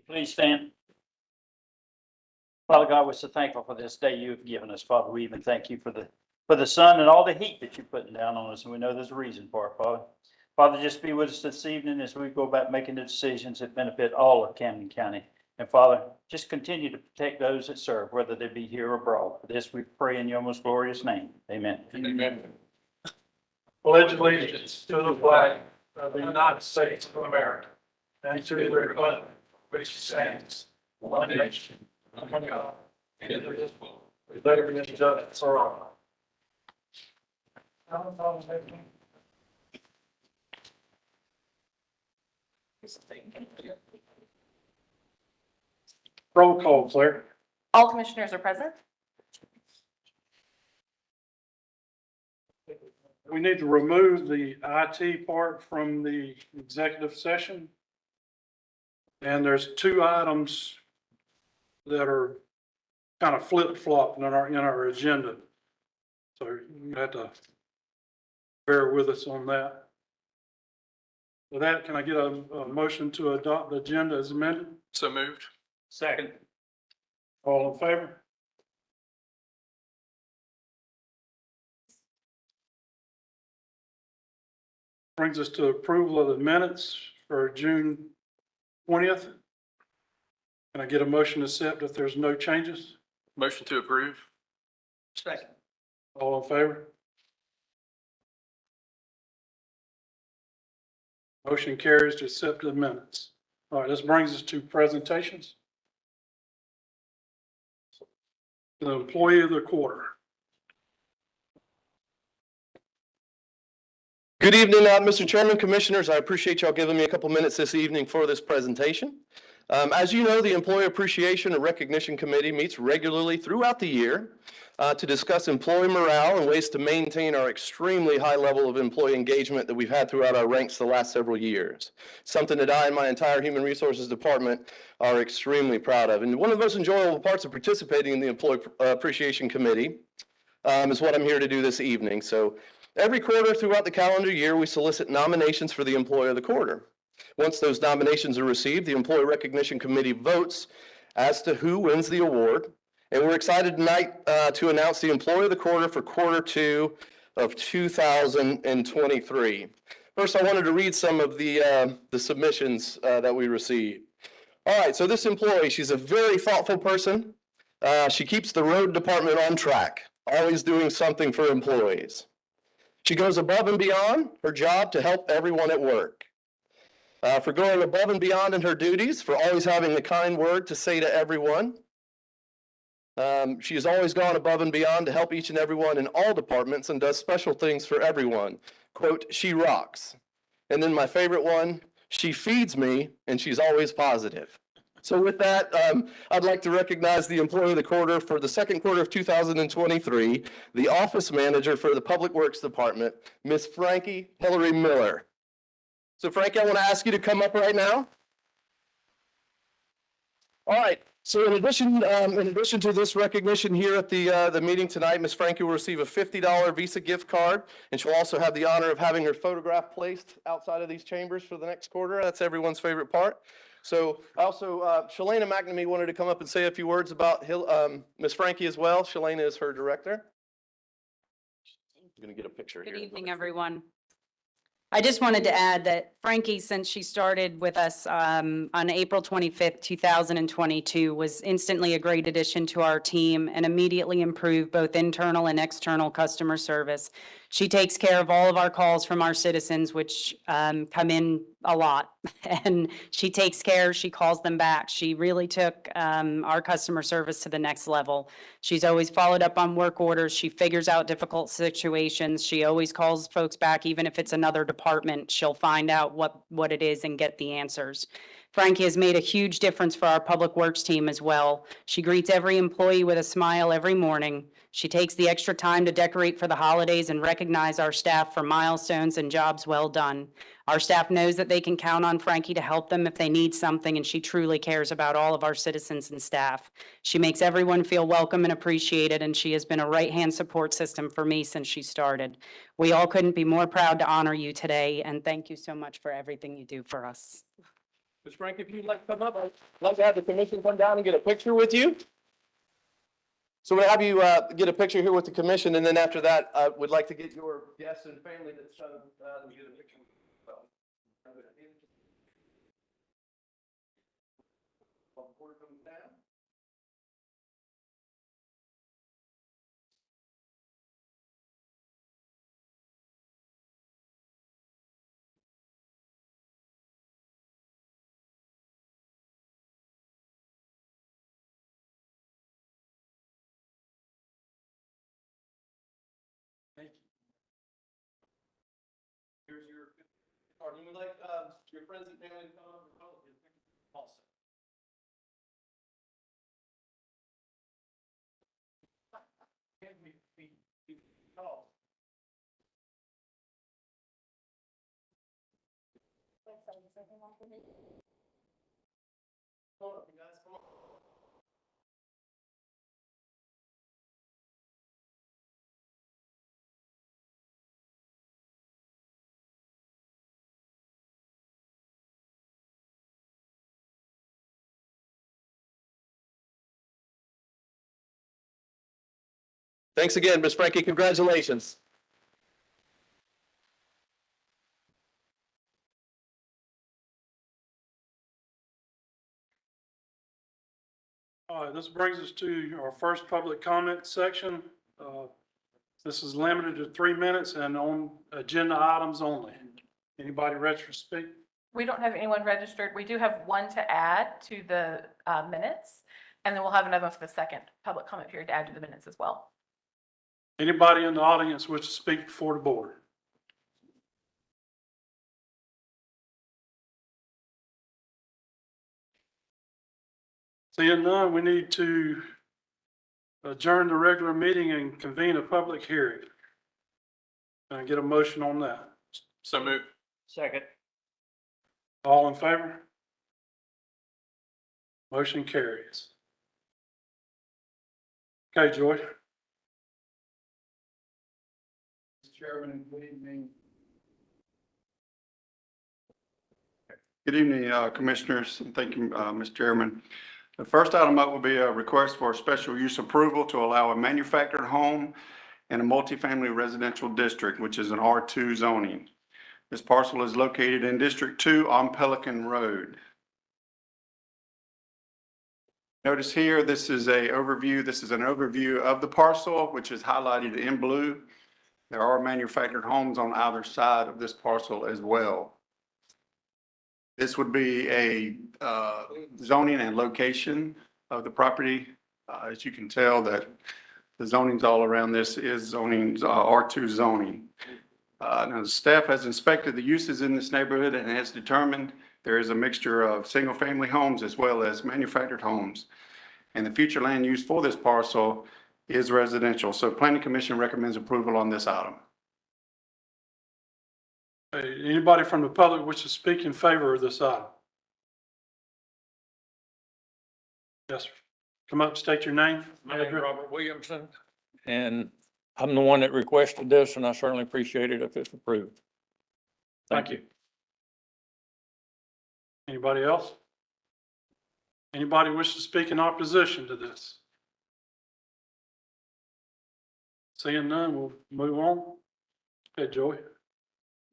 Please stand. Father God, we're so thankful for this day you've given us, Father. We even thank you for the sun and all the heat that you're putting down on us, and we know there's a reason for it, Father. Father, just be with us this evening as we go about making the decisions that benefit all of Camden County. And Father, just continue to protect those that serve, whether they be here or abroad. For this we pray in your most glorious name. Amen. Amen. Pledge allegiance to the flag of the United States of America and to the republic which stands one nation under God, indivisible, with liberty and justice for all. Roll call, Claire. All commissioners are present. We need to remove the IT part from the executive session. And there's two items that are kind of flip-flopped in our agenda. So you have to bear with us on that. With that, can I get a motion to adopt the agenda as amended? So moved. Second. All in favor? Brings us to approval of the minutes for June 20th. Can I get a motion to accept if there's no changes? Motion to approve. Second. All in favor? Motion carries to accept the minutes. All right, this brings us to presentations. The employee of the quarter. Good evening, Mr. Chairman, Commissioners. I appreciate y'all giving me a couple minutes this evening for this presentation. As you know, the Employee Appreciation and Recognition Committee meets regularly throughout the year to discuss employee morale and ways to maintain our extremely high level of employee engagement that we've had throughout our ranks the last several years. Something that I and my entire Human Resources Department are extremely proud of. And one of the most enjoyable parts of participating in the Employee Appreciation Committee is what I'm here to do this evening. So every quarter throughout the calendar year, we solicit nominations for the Employee of the Quarter. Once those nominations are received, the Employee Recognition Committee votes as to who wins the award. And we're excited tonight to announce the Employee of the Quarter for quarter 2 of 2023. First, I wanted to read some of the submissions that we received. All right, so this employee, she's a very thoughtful person. She keeps the road department on track, always doing something for employees. She goes above and beyond her job to help everyone at work. For going above and beyond in her duties, for always having a kind word to say to everyone. She has always gone above and beyond to help each and everyone in all departments and does special things for everyone. Quote, she rocks. And then my favorite one, she feeds me and she's always positive. So with that, I'd like to recognize the Employee of the Quarter for the second quarter of 2023, the Office Manager for the Public Works Department, Miss Frankie Hillary Miller. So Frankie, I want to ask you to come up right now. All right. So in addition to this recognition here at the meeting tonight, Ms. Frankie will receive a $50 Visa gift card, and she'll also have the honor of having her photograph placed outside of these chambers for the next quarter. That's everyone's favorite part. So also, Shalana McNamee wanted to come up and say a few words about Ms. Frankie as well. Shalana is her director. I'm going to get a picture here. Good evening, everyone. I just wanted to add that Frankie, since she started with us on April 25th, 2022, was instantly a great addition to our team and immediately improved both internal and external customer service. She takes care of all of our calls from our citizens, which come in a lot, and she calls them back. She really took our customer service to the next level. She's always followed up on work orders. She figures out difficult situations. She always calls folks back, even if it's another department. She'll find out what it is and get the answers. Frankie has made a huge difference for our public works team as well. She greets every employee with a smile every morning. She takes the extra time to decorate for the holidays and recognize our staff for milestones and jobs well done. Our staff knows that they can count on Frankie to help them if they need something, and she truly cares about all of our citizens and staff. She makes everyone feel welcome and appreciated, and she has been a right-hand support system for me since she started. We all couldn't be more proud to honor you today, and thank you so much for everything you do for us. Ms. Frank, if you'd like to come up, I'd like to have the commission come down and get a picture with you. So we'll have you get a picture here with the commission, and then after that, I would like to get your guests and family that's get a picture with you as well. While the board comes down. Thank you. Here's your card. We would like your friends and family to come up and follow you also. Can we call? Hold up, you guys, come on. Thanks again, Ms. Frankie. Congratulations. All right, this brings us to our first public comment section. This is limited to 3 minutes and on agenda items only. Anybody registered to speak? We don't have anyone registered. We do have one to add to the minutes, and then we'll have another one for the second public comment period to add to the minutes as well. Anybody in the audience wish to speak before the board? Seeing none, we need to adjourn the regular meeting and convene a public hearing. Can I get a motion on that? So moved. Second. All in favor? Motion carries. Okay, Joy. Mr. Chairman, good evening. Good evening, Commissioners, and thank you, Mr. Chairman. The first item up will be a request for special use approval to allow a manufactured home in a multifamily residential district, which is an R2 zoning. This parcel is located in District 2 on Pelican Road. Notice here, this is an overview of the parcel, which is highlighted in blue. There are manufactured homes on either side of this parcel as well. This would be a zoning and location of the property. As you can tell, that the zonings all around this is zoning, R2 zoning. Now, the staff has inspected the uses in this neighborhood and has determined there is a mixture of single-family homes as well as manufactured homes. And the future land use for this parcel is residential. So Planning Commission recommends approval on this item. Hey, anybody from the public wish to speak in favor of this item? Yes, sir. Come up, state your name. My name is Robert Williamson, and I'm the one that requested this, and I certainly appreciate it if it's approved. Thank you. Anybody else? Anybody wish to speak in opposition to this? Seeing none, we'll move on. Okay, Joey.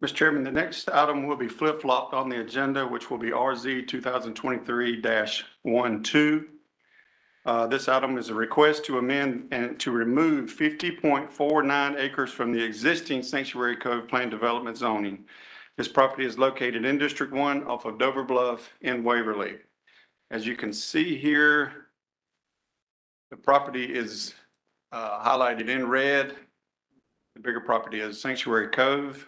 Mr. Chairman, the next item will be flip-flopped on the agenda, which will be RZ 2023-12. This item is a request to amend and to remove 50.49 acres from the existing Sanctuary Cove Plan Development zoning. This property is located in District 1 off of Dover Bluff in Waverly. As you can see here, the property is highlighted in red. The bigger property is Sanctuary Cove.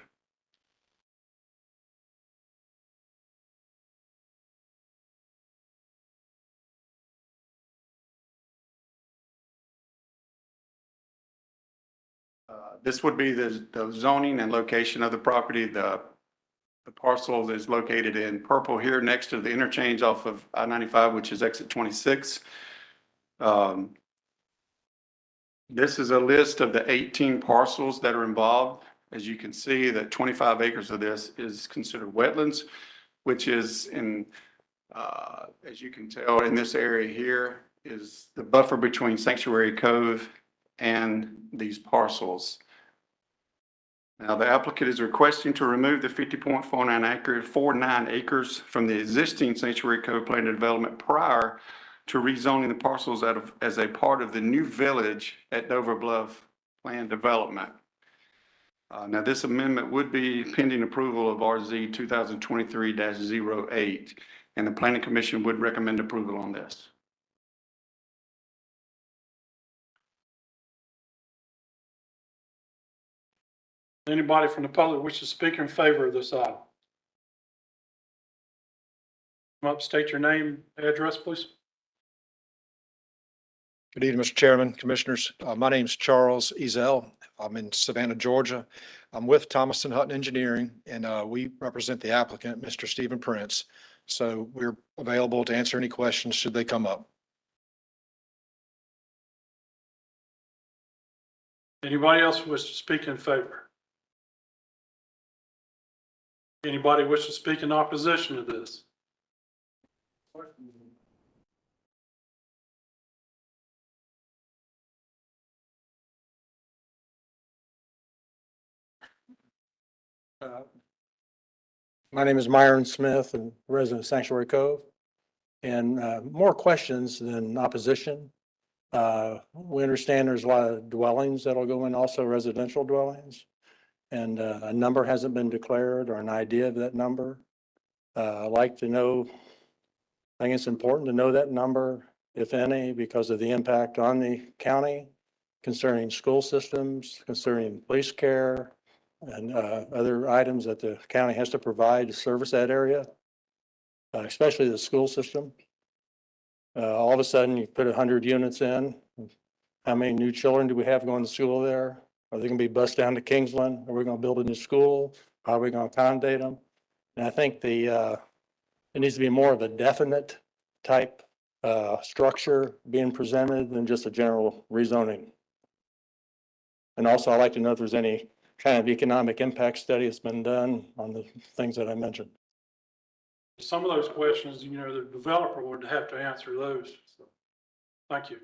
This would be the zoning and location of the property. The parcel is located in purple here next to the interchange off of I-95, which is exit 26. This is a list of the 18 parcels that are involved. As you can see, that 25 acres of this is considered wetlands, which is in As you can tell in this area here is the buffer between Sanctuary Cove and these parcels. Now, the applicant is requesting to remove the 50.49 acres from the existing Sanctuary Cove plan development prior to rezoning the parcels as a part of the new village at Dover Bluff plan development. Now, this amendment would be pending approval of RZ 2023-08, and the Planning Commission would recommend approval on this. Anybody from the public wish to speak in favor of this item? Come up, state your name, address, please. Good evening, Mr. Chairman, Commissioners. My name's Charles Ezel. I'm in Savannah, Georgia. I'm with Thomason Hutton Engineering, and we represent the applicant, Mr. Stephen Prince. So we're available to answer any questions should they come up. Anybody else wish to speak in favor? Anybody wish to speak in opposition to this? My name is Myron Smith, and resident of Sanctuary Cove. And more questions than opposition. We understand there's a lot of dwellings that'll go in, also residential dwellings. And a number hasn't been declared or an idea of that number. I'd like to know, I think it's important to know that number, if any, because of the impact on the county concerning school systems, concerning police care, and other items that the county has to provide to service that area, especially the school system. All of a sudden, you put 100 units in. How many new children do we have going to school there? Are they going to be bused down to Kingsland? Are we going to build a new school? How are we going to accommodate them? And I think it needs to be more of a definite type structure being presented than just a general rezoning. And also, I'd like to know if there's any kind of economic impact study that's been done on the things that I mentioned. Some of those questions, you know, the developer would have to answer those. So, thank you.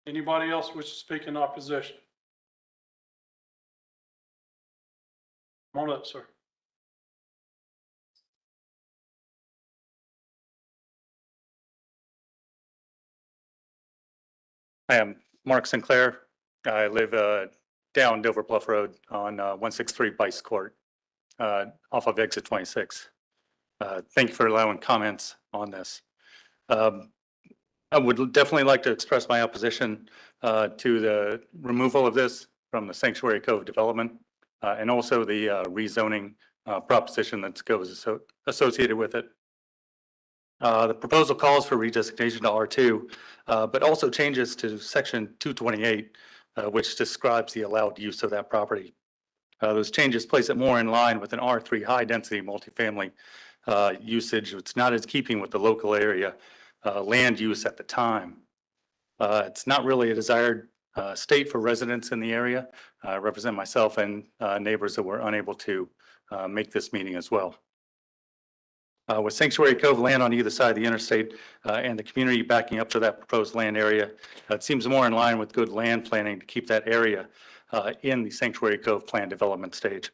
Anybody else wish to speak in opposition? Come on up, sir. I am Mark Sinclair. I live down Dover Bluff Road on 163 Bice Court, off of exit 26. Thank you for allowing comments on this. I would definitely like to express my opposition to the removal of this from the Sanctuary Cove development and also the rezoning proposition that goes associated with it. The proposal calls for redesignation to R2, but also changes to section 228, which describes the allowed use of that property. Those changes place it more in line with an R3 high-density multifamily usage. It's not as keeping with the local area land use at the time. It's not really a desired state for residents in the area. I represent myself and neighbors that were unable to make this meeting as well. With Sanctuary Cove land on either side of the interstate and the community backing up to that proposed land area, it seems more in line with good land planning to keep that area in the Sanctuary Cove plan development stage.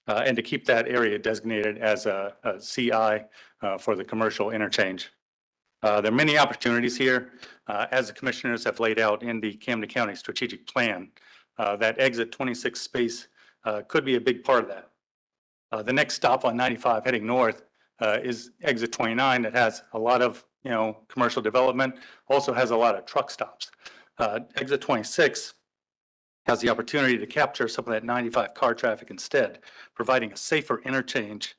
And to keep that area designated as a CI for the commercial interchange. There are many opportunities here, as the commissioners have laid out in the Camden County strategic plan. That exit 26 space could be a big part of that. The next stop on 95 heading north is exit 29 that has a lot of, commercial development, also has a lot of truck stops. Exit 26 has the opportunity to capture some of that 95 car traffic instead, providing a safer interchange,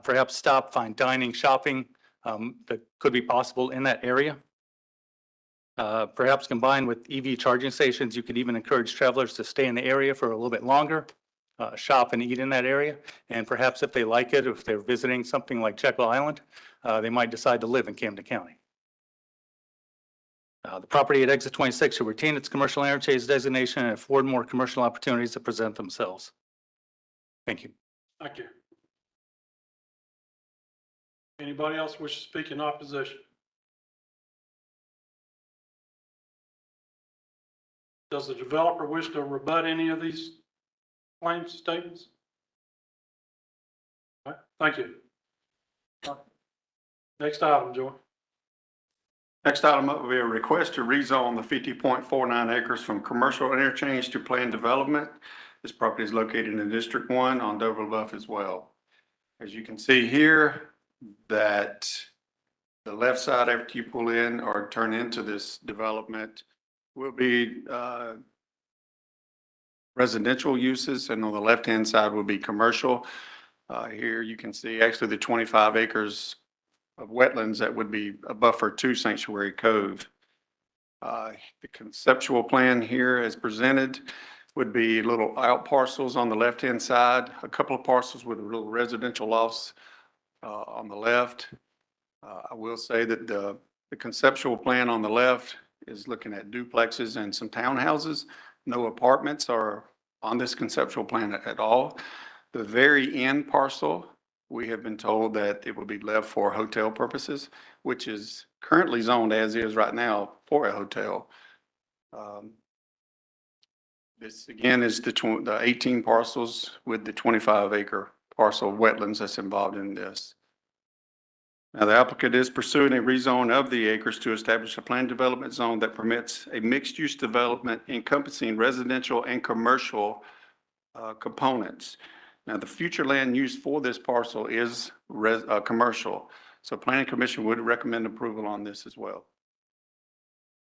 perhaps stop, find dining, shopping that could be possible in that area. Perhaps combined with EV charging stations, you could even encourage travelers to stay in the area for a little bit longer. Shop and eat in that area. And perhaps if they like it, if they're visiting something like Jekyll Island, they might decide to live in Camden County. The property at exit 26 should retain its commercial interchange designation and afford more commercial opportunities to present themselves. Thank you. Thank you. Anybody else wish to speak in opposition? Does the developer wish to rebut any of these claims, statements? All right, thank you. Next item, Joy. Next item up will be a request to rezone the 50.49 acres from commercial interchange to planned development. This property is located in District 1 on Dover Bluff as well. As you can see here, that the left side after you pull in or turn into this development will be residential uses, and on the left-hand side will be commercial. Here you can see actually the 25 acres of wetlands that would be a buffer to Sanctuary Cove. The conceptual plan here as presented would be little out parcels on the left-hand side, a couple of parcels with a little residential lofts on the left. I will say that the conceptual plan on the left is looking at duplexes and some townhouses. No apartments are on this conceptual plan at all. The very end parcel, we have been told that it will be left for hotel purposes, which is currently zoned as is right now for a hotel. This again is the 18 parcels with the 25 acre parcel of wetlands that's involved in this. Now, the applicant is pursuing a rezone of the acres to establish a planned development zone that permits a mixed-use development encompassing residential and commercial components. Now, the future land use for this parcel is commercial, so Planning Commission would recommend approval on this as well.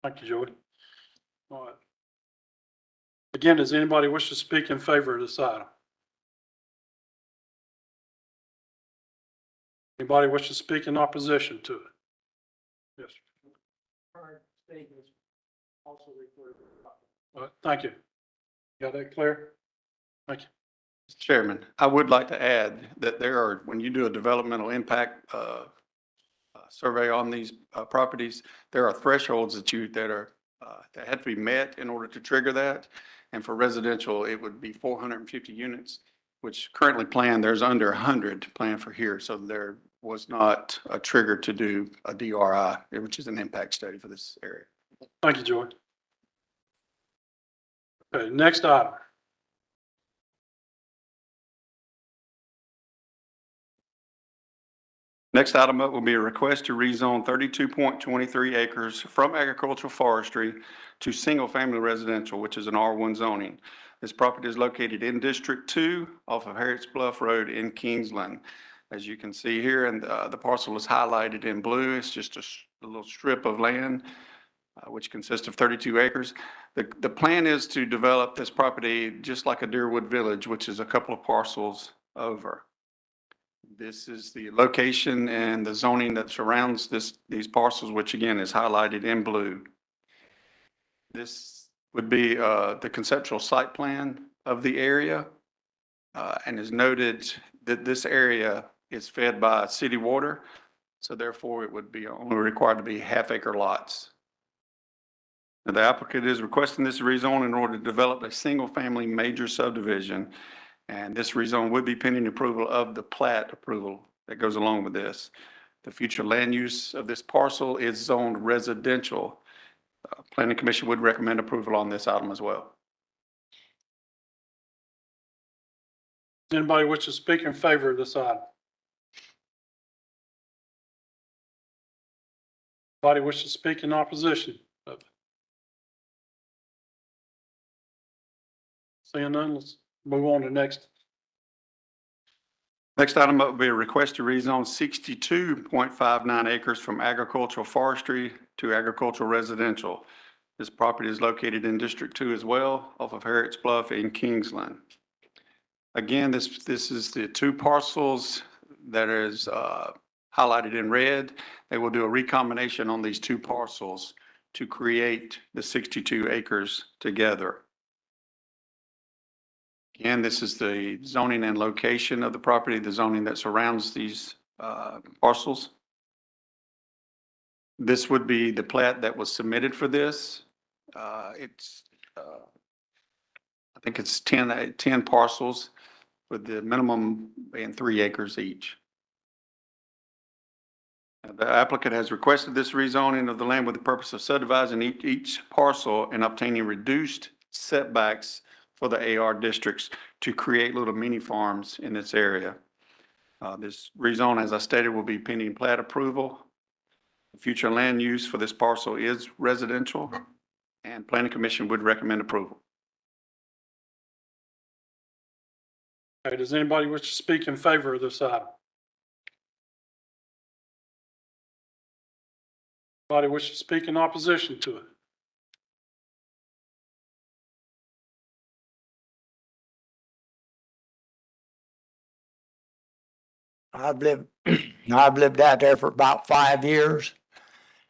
Thank you, Joey. All right. Again, does anybody wish to speak in favor of this item? Anybody wish to speak in opposition to it? Yes. All right, thank you. Got that clear? Thank you. Mr. Chairman, I would like to add that there are, when you do a developmental impact survey on these properties, there are thresholds that have to be met in order to trigger that. And for residential, it would be 450 units, which currently planned, there's under 100 planned for here. So there was not a trigger to do a DRI, which is an impact study for this area. Thank you, Joy. Okay, next item. Next item up will be a request to rezone 32.23 acres from agricultural forestry to single-family residential, which is an R1 zoning. This property is located in District 2 off of Harriet's Bluff Road in Kingsland. As you can see here, and the parcel is highlighted in blue. It's just a little strip of land, which consists of 32 acres. The plan is to develop this property just like a Deerwood Village, which is a couple of parcels over. This is the location and the zoning that surrounds these parcels, which again is highlighted in blue. This would be the conceptual site plan of the area, and is noted that this area is fed by city water, so therefore it would be only required to be half-acre lots. Now, the applicant is requesting this rezone in order to develop a single-family major subdivision. And this rezone would be pending approval of the plat approval that goes along with this. The future land use of this parcel is zoned residential. Planning Commission would recommend approval on this item as well. Anybody wish to speak in favor of this item? Anybody wish to speak in opposition of it? Seeing none, let's move on to next. Next item up will be a request to rezone 62.59 acres from agricultural forestry to agricultural residential. This property is located in District 2 as well, off of Harriet's Bluff in Kingsland. Again, this is the two parcels that is highlighted in red. They will do a recombination on these two parcels to create the 62 acres together. Again, this is the zoning and location of the property, the zoning that surrounds these parcels. This would be the plat that was submitted for this. I think it's 10 parcels with the minimum being 3 acres each. The applicant has requested this rezoning of the land with the purpose of subdividing each parcel and obtaining reduced setbacks for the AR districts to create little mini farms in this area. This rezone, as I stated, will be pending plat approval. Future land use for this parcel is residential, and Planning Commission would recommend approval. Okay, does anybody wish to speak in favor of this item? Anybody wish to speak in opposition to it? I've lived, I've lived out there for about 5 years.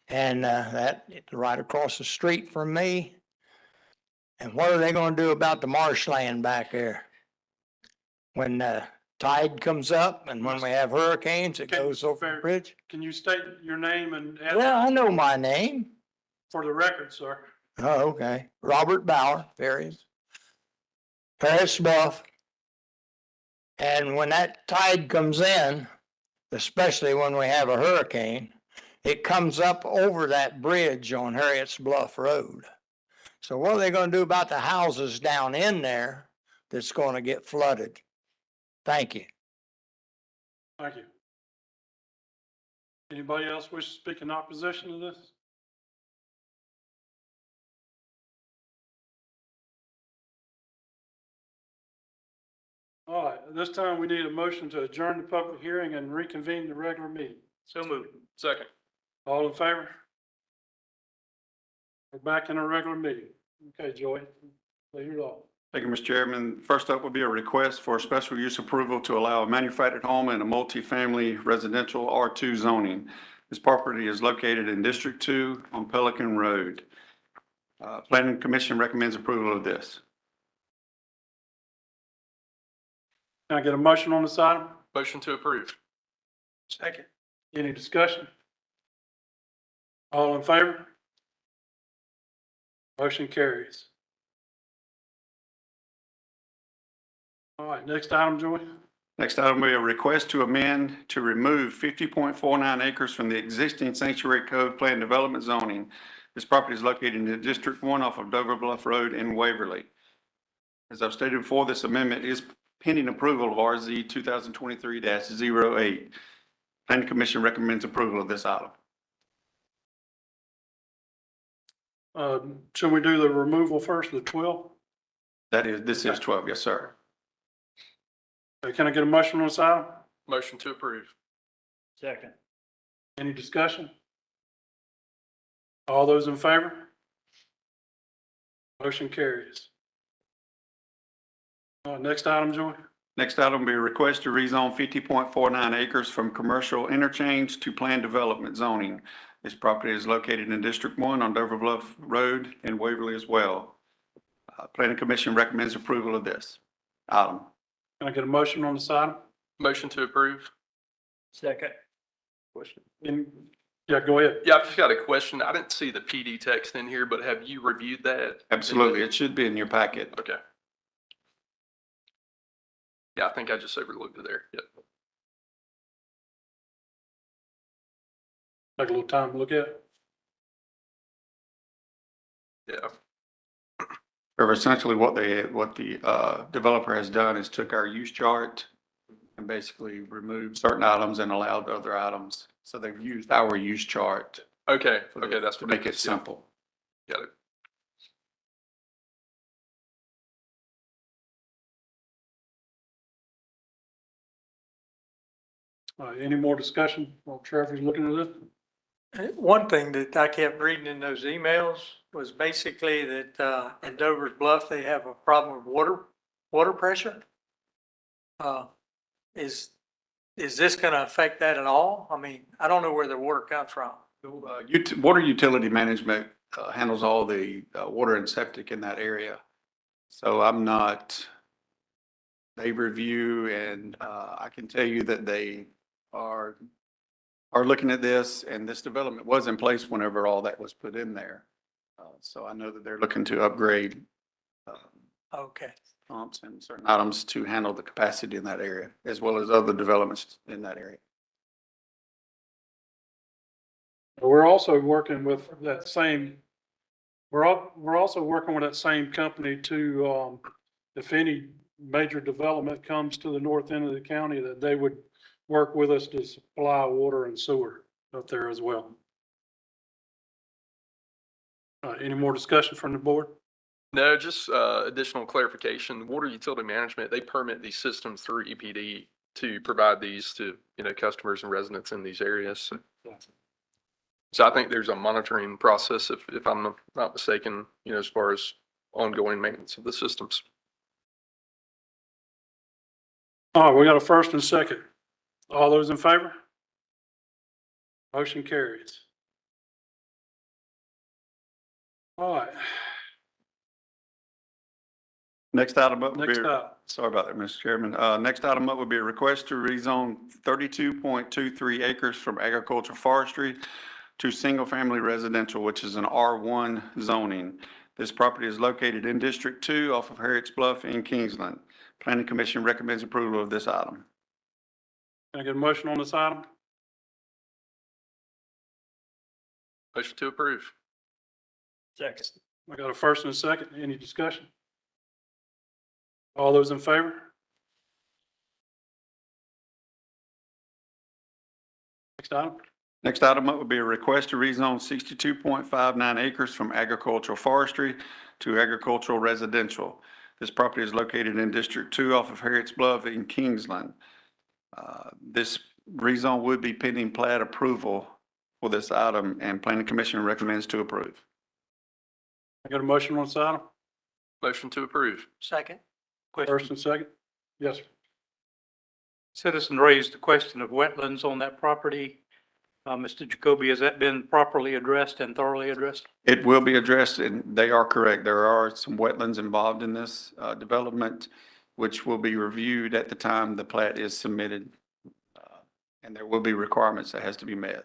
And, that, it's right across the street from me. And what are they gonna do about the marshland back there? When the tide comes up and when we have hurricanes, it Okay, goes over fair. the bridge? Can you state your name and address Well, I know my name. for the record, sir? Oh, okay. Robert Bauer, Paris Bluff. And when that tide comes in, especially when we have a hurricane, it comes up over that bridge on Harriet's Bluff Road. So what are they gonna do about the houses down in there that's gonna get flooded? Thank you. Thank you. Anybody else wish to speak in opposition to this? All right, at this time, we need a motion to adjourn the public hearing and reconvene the regular meeting. So moved. Second. All in favor? We're back in our regular meeting. Okay, Joey, lay your law. Thank you, Mr. Chairman. First up will be a request for special use approval to allow a manufactured home and a multifamily residential R2 zoning. This property is located in District 2 on Pelican Road. Planning Commission recommends approval of this. Can I get a motion on this item? Motion to approve. Second. Any discussion? All in favor? Motion carries. All right, next item, Joey. Next item will be a request to amend to remove 50.49 acres from the existing Sanctuary Cove Plan Development zoning. This property is located in District 1 off of Dover Bluff Road in Waverly. As I've stated before, this amendment is pending approval of RZ 2023-08. Planning Commission recommends approval of this item. Should we do the removal first, the 12? This is 12, yes, sir. Can I get a motion on this item? Motion to approve. Second. Any discussion? All those in favor? Motion carries. Next item, Joey. Next item will be a request to rezone 50.49 acres from commercial interchange to planned development zoning. This property is located in District 1 on Dover Bluff Road in Waverly as well. Planning Commission recommends approval of this item. Can I get a motion on this item? Motion to approve. Second. Yeah, go ahead. Yeah, I've just got a question. I didn't see the PD text in here, but have you reviewed that? Absolutely. It should be in your packet. Okay. Yeah, I think I just overlooked it there. Yep. Take a little time to look at it. Yeah. Or essentially what the developer has done is took our use chart and basically removed certain items and allowed other items. So they've used our use chart Okay. Okay. That's to what make it simple. Got it. Any more discussion while Trevor's looking at this? One thing that I kept reading in those emails was basically that, in Dover's Bluff, they have a problem with water pressure. Is this gonna affect that at all? I mean, I don't know where the water comes from. Water utility management handles all the water and septic in that area. So they review and I can tell you that they are looking at this, and this development was in place whenever all that was put in there. So I know that they're looking to upgrade Okay. pumps and certain items to handle the capacity in that area, as well as other developments in that area. We're also working with that same, we're also working with that same company to, if any major development comes to the north end of the county, that they would work with us to supply water and sewer up there as well. Any more discussion from the board? No, just additional clarification. Water utility management, they permit these systems through EPD to provide these to, customers and residents in these areas. So I think there's a monitoring process, if I'm not mistaken, as far as ongoing maintenance of the systems. All right, we got a first and second. All those in favor? Motion carries. All right, Next item up would be, next up. sorry about that, Mr. Chairman. Next item up would be a request to rezone 32.23 acres from agricultural forestry to single-family residential, which is an R1 zoning. This property is located in District 2 off of Harriet's Bluff in Kingsland. Planning Commission recommends approval of this item. Can I get a motion on this item? Motion to approve. Second. I got a first and a second. Any discussion? All those in favor? Next item. Next item up would be a request to rezone 62.59 acres from agricultural forestry to agricultural residential. This property is located in District 2 off of Harriet's Bluff in Kingsland. This rezone would be pending plat approval for this item, and Planning Commission recommends to approve. I got a motion on this item? Motion to approve. Second. First Question. and second? Yes, sir. Citizen raised the question of wetlands on that property. Mr. Jacoby, has that been properly addressed and thoroughly addressed? It will be addressed, and they are correct. There are some wetlands involved in this development, which will be reviewed at the time the plat is submitted. And there will be requirements that has to be met,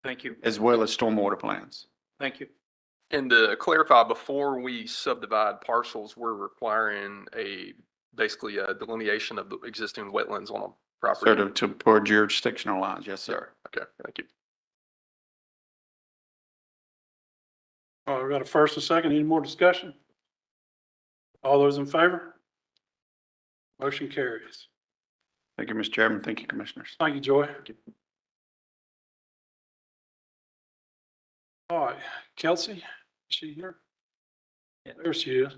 Thank you. as well as stormwater plans. Thank you. And to clarify, before we subdivide parcels, we're requiring basically a delineation of the existing wetlands on a property. Sort of to for jurisdictional lines, yes, sir. Okay, thank you. All right, we got a first and second. Any more discussion? All those in favor? Motion carries. Thank you, Mr. Chairman. Thank you, Commissioners. Thank you, Joy. All right, Kelsey, is she here? There she is.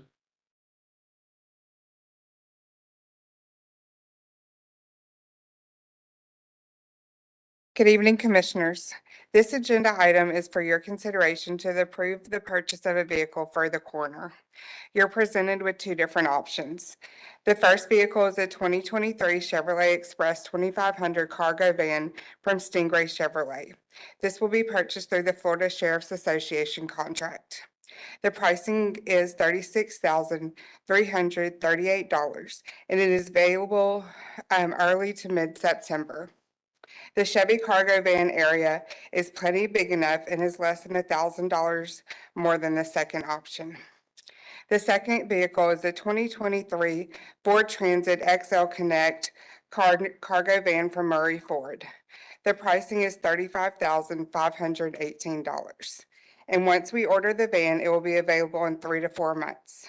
Good evening, Commissioners. This agenda item is for your consideration to approve the purchase of a vehicle for the coroner. You're presented with two different options. The first vehicle is a 2023 Chevrolet Express 2500 cargo van from Stingray Chevrolet. This will be purchased through the Florida Sheriff's Association contract. The pricing is $36,338, and it is available early to mid-September. The Chevy cargo van area is plenty big enough and is less than $1,000 more than the second option. The second vehicle is the 2023 Ford Transit XL Connect cargo van from Murray Ford. The pricing is $35,518. And once we order the van, it will be available in 3 to 4 months.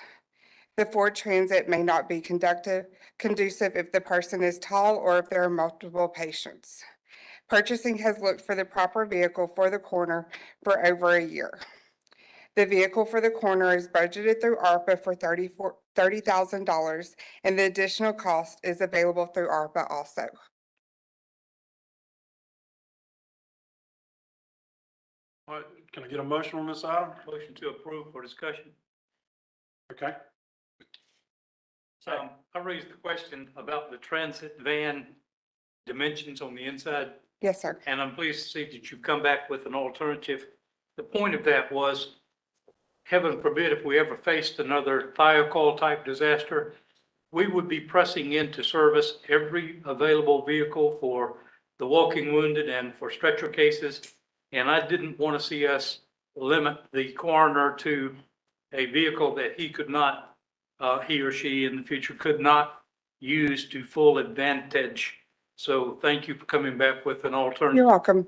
The Ford Transit may not be conducive if the person is tall or if there are multiple patients. Purchasing has looked for the proper vehicle for the coroner for over a year. The vehicle for the coroner is budgeted through ARPA for $30,000, and the additional cost is available through ARPA also. All right, can I get a motion on this item? Motion to approve for discussion. Okay. I raised the question about the transit van dimensions on the inside, Yes, sir. and I'm pleased to see that you've come back with an alternative. The point of that was, heaven forbid, if we ever faced another Thiokol type disaster, we would be pressing into service every available vehicle for the walking wounded and for stretcher cases. And I didn't want to see us limit the coroner to a vehicle that he could not, he or she in the future could not use to full advantage. So thank you for coming back with an alternative. You're welcome.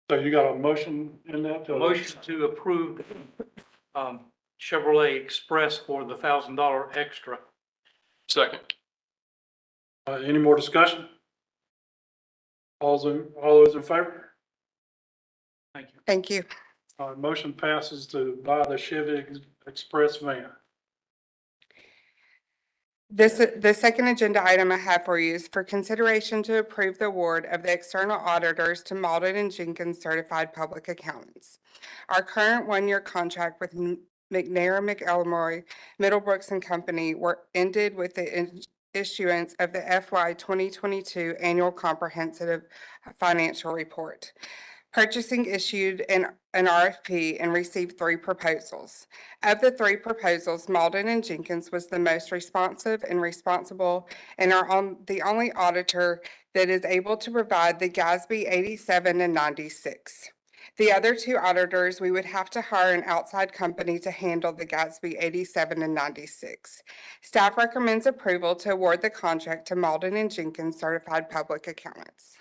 So you got a motion in that? A motion to approve Chevrolet Express for the $1,000 extra. Second. Any more discussion? All those in favor? Thank you. Thank you. Motion passes to buy the Chevy Express van. The second agenda item I have for you is for consideration to approve the award of the external auditors to Malden and Jenkins Certified Public Accountants. Our current one-year contract with McNair McElroy, Middlebrooks and Company ended with the issuance of the FY 2022 Annual Comprehensive Financial Report. Purchasing issued an RFP and received 3 proposals. Of the 3 proposals, Malden and Jenkins was the most responsive and responsible and are the only auditor that is able to provide the GASB 87 and 96. The other 2 auditors, we would have to hire an outside company to handle the GASB 87 and 96. Staff recommends approval to award the contract to Malden and Jenkins Certified Public Accountants.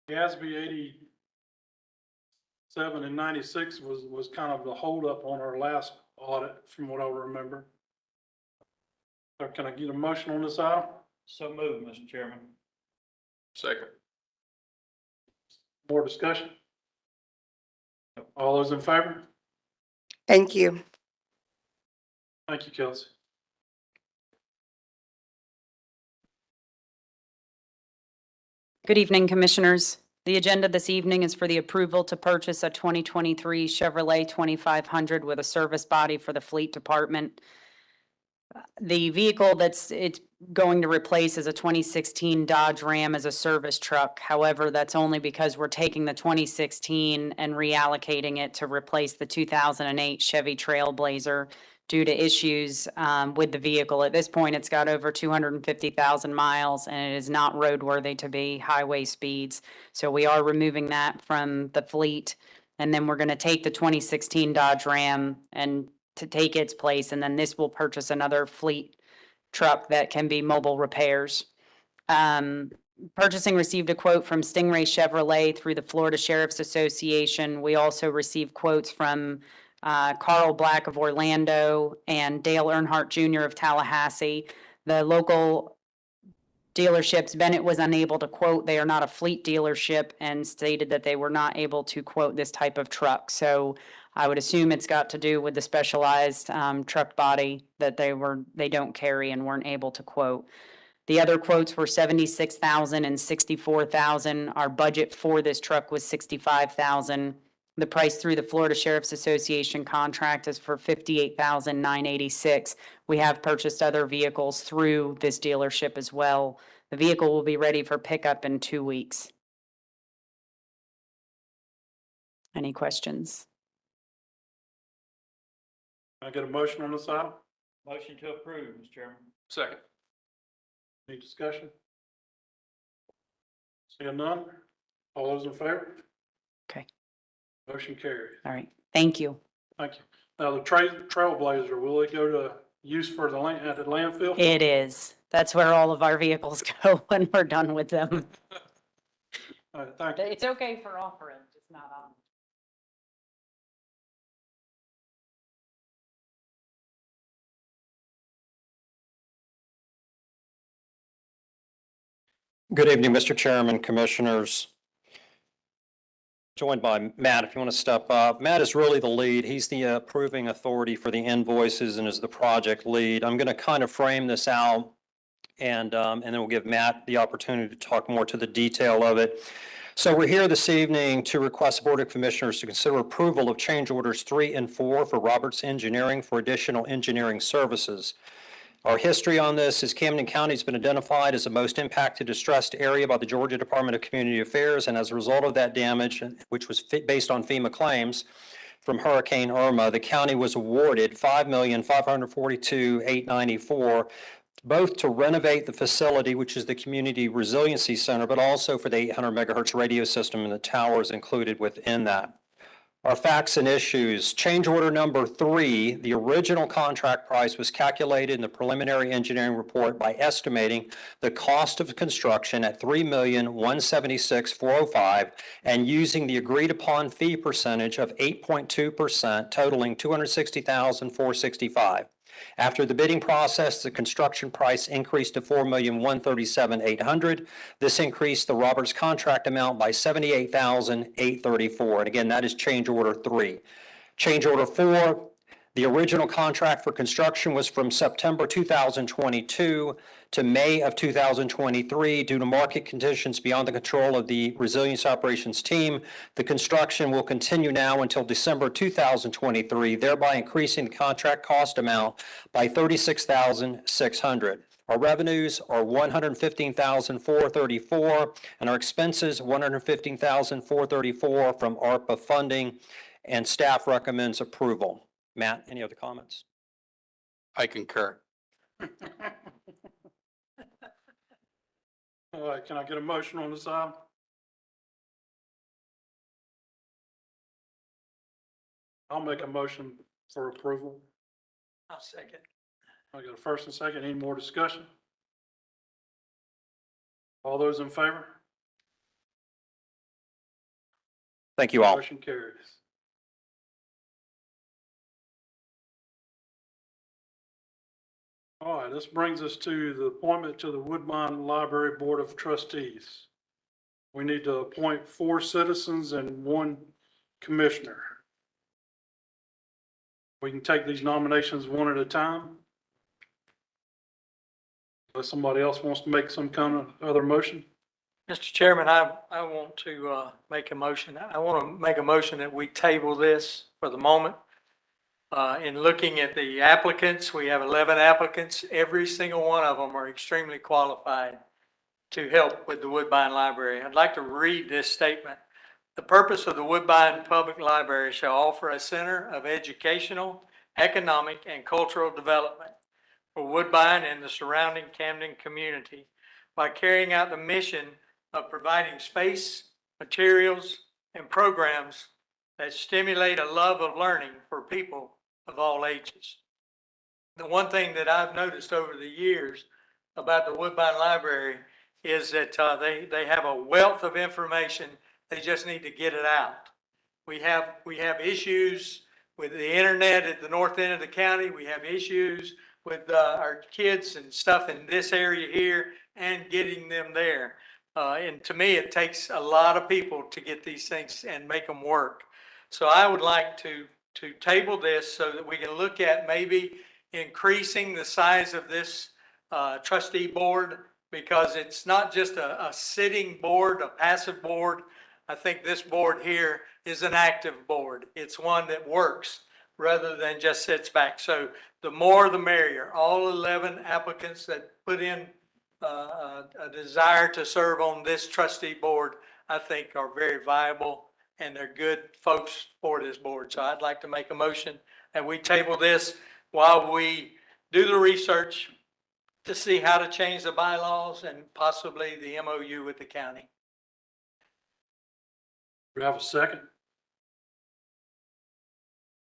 GASB 87 and 96 was kind of the holdup on our last audit, from what I remember. So can I get a motion on this item? So moved, Mr. Chairman. Second. More discussion? All those in favor? Thank you. Thank you, Kelsey. Good evening, Commissioners. The agenda this evening is for the approval to purchase a 2023 Chevrolet 2500 with a service body for the Fleet Department. The vehicle it's going to replace is a 2016 Dodge Ram as a service truck. However, that's only because we're taking the 2016 and reallocating it to replace the 2008 Chevy Trailblazer due to issues with the vehicle. At this point, it's got over 250,000 miles and it is not roadworthy to be highway speeds. So we are removing that from the fleet. And then we're going to take the 2016 Dodge Ram and to take its place. And then this will purchase another fleet truck that can be mobile repairs. Purchasing received a quote from Stingray Chevrolet through the Florida Sheriff's Association. We also received quotes from Carl Black of Orlando and Dale Earnhardt Jr. of Tallahassee. The local dealerships, Bennett was unable to quote. They are not a fleet dealership and stated that they were not able to quote this type of truck. So I would assume it's got to do with the specialized truck body that they don't carry and weren't able to quote. The other quotes were $76,000 and $64,000. Our budget for this truck was $65,000. The price through the Florida Sheriff's Association contract is for $58,986. We have purchased other vehicles through this dealership as well. The vehicle will be ready for pickup in 2 weeks. Any questions? Can I get a motion on this item? Motion to approve, Mr. Chairman. Second. Any discussion? Seeing none? All those in favor? Okay. Motion carries. All right. Thank you. Thank you. Now, the Trailblazer, will it go to use for the at the landfill? It is. That's where all of our vehicles go when we're done with them. All right, thank you. It's okay for offering, just not on. Good evening, Mr. Chairman, Commissioners. Joined by Matt, if you want to step up. Matt is really the lead. He's the approving authority for the invoices and is the project lead. I'm going to kind of frame this out and then we'll give Matt the opportunity to talk more to the detail of it. So we're here this evening to request the Board of Commissioners to consider approval of change orders 3 and 4 for Roberts Engineering for additional engineering services. Our history on this is Camden County has been identified as the most impacted distressed area by the Georgia Department of Community Affairs. And as a result of that damage, which was based on FEMA claims from Hurricane Irma, the county was awarded $5,542,894, both to renovate the facility, which is the Community Resiliency Center, but also for the 800 megahertz radio system and the towers included within that. Our facts and issues. Change order number 3, the original contract price was calculated in the preliminary engineering report by estimating the cost of construction at $3,176,405 and using the agreed upon fee percentage of 8.2%, totaling $260,465. After the bidding process, the construction price increased to $4,137,800. This increased the Roberts contract amount by $78,834. And again, that is change order 3. Change order 4, the original contract for construction was from September 2022 to May of 2023. Due to market conditions beyond the control of the Resilience Operations team, the construction will continue now until December 2023, thereby increasing the contract cost amount by $36,600. Our revenues are $115,434, and our expenses $115,434 from ARPA funding, and staff recommends approval. Matt, any other comments? I concur. All right, can I get a motion on this item? I'll make a motion for approval. I'll second. I got a first and second. Any more discussion? All those in favor? Thank you all. Motion carries. All right, this brings us to the appointment to the Woodbine Library Board of Trustees. We need to appoint 4 citizens and 1 commissioner. We can take these nominations one at a time. Unless somebody else wants to make some kind of other motion. Mr. Chairman, I want to make a motion. I want to make a motion that we table this for the moment. In looking at the applicants, we have 11 applicants. Every single one of them are extremely qualified to help with the Woodbine Library. I'd like to read this statement. The purpose of the Woodbine Public Library shall offer a center of educational, economic, and cultural development for Woodbine and the surrounding Camden community by carrying out the mission of providing space, materials, and programs that stimulate a love of learning for people of all ages. The one thing that I've noticed over the years about the Woodbine Library is that they have a wealth of information. They just need to get it out. We have issues with the internet at the north end of the county. We have issues with our kids and stuff in this area here and getting them there. And to me, it takes a lot of people to get these things and make them work. So I would like to table this so that we can look at maybe increasing the size of this trustee board, because it's not just a sitting board, a passive board. I think this board here is an active board. It's one that works rather than just sits back. So the more the merrier. All 11 applicants that put in a desire to serve on this trustee board, I think are very viable and they're good folks for this board. So I'd like to make a motion that we table this while we do the research to see how to change the bylaws and possibly the MOU with the county. We have a second?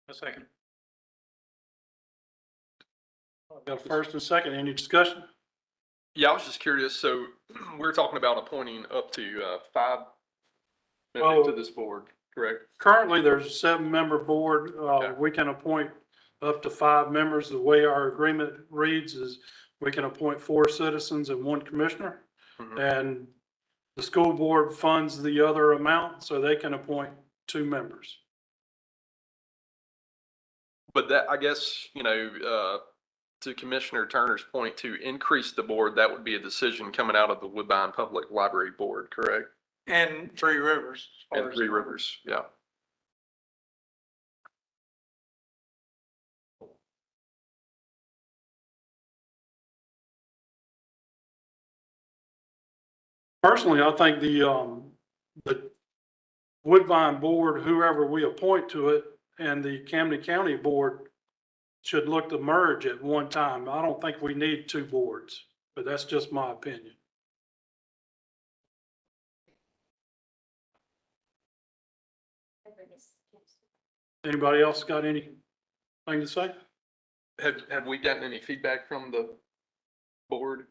A second. Got a first and second. Any discussion? Yeah, I was just curious. So we're talking about appointing up to 5 members to this board, correct? Currently, there's a 7-member board. We can appoint up to 5 members. The way our agreement reads is we can appoint 4 citizens and 1 commissioner. Mhm. And the school board funds the other amount, so they can appoint 2 members. But that, I guess, to Commissioner Turner's point, to increase the board, that would be a decision coming out of the Woodbine Public Library Board, correct? And Three Rivers. And Three Rivers, yeah. Personally, I think the Woodbine Board, whoever we appoint to it, and the Camden County Board should look to merge at one time. I don't think we need 2 boards, but that's just my opinion. Anybody else got anything to say? Have we gotten any feedback from the board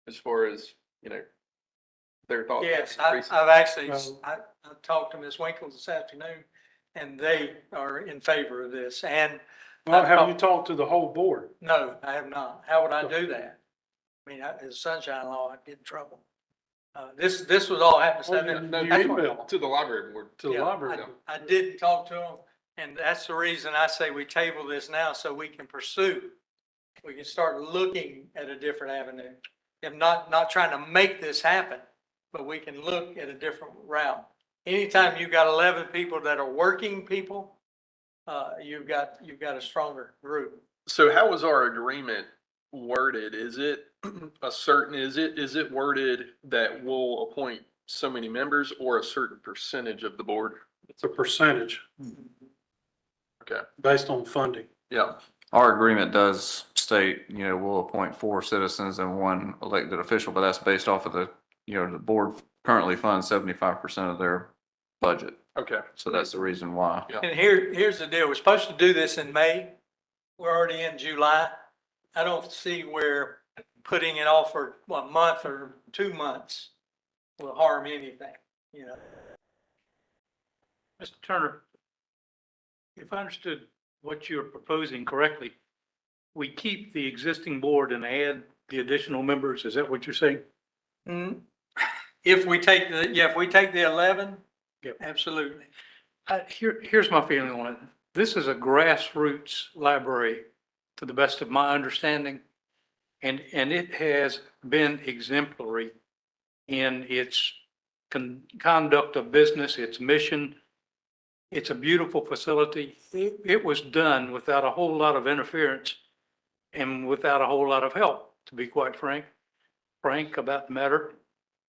as far as, their thoughts? Yes, on I've increasing? actually, Well- I talked to Ms. Winkle this afternoon, and they are in favor of this, and Well, have you talked to the whole board? no, I have not. How would I do that? I mean, it's sunshine law, I'd get in trouble. This was all happened Well, Saturday. you That's what- emailed To the library board. to the Yeah, library. I didn't talk to them, and that's the reason I say we table this now, so we can pursue. We can start looking at a different avenue. I'm not trying to make this happen, but we can look at a different route. Anytime you've got 11 people that are working people, you've got a stronger group. So how was our agreement worded? Is it is it worded that we'll appoint so many members or a certain percentage of the board? It's a percentage Okay, based on funding. yeah. Our agreement does state, we'll appoint 4 citizens and 1 elected official, but that's based off of the board currently funds 75% of their budget. Okay. So that's the reason why. Yeah. And here's the deal. We're supposed to do this in May. We're already in July. I don't see where putting it off for a month or 2 months will harm anything, Mr. Turner, if I understood what you're proposing correctly, we keep the existing board and add the additional members. Is that what you're saying? Mm, If we take the 11, Yep. absolutely. Here's my feeling on it. This is a grassroots library, to the best of my understanding. And it has been exemplary in its conduct of business, its mission. It's a beautiful facility. It was done without a whole lot of interference and without a whole lot of help, to be quite frank about the matter.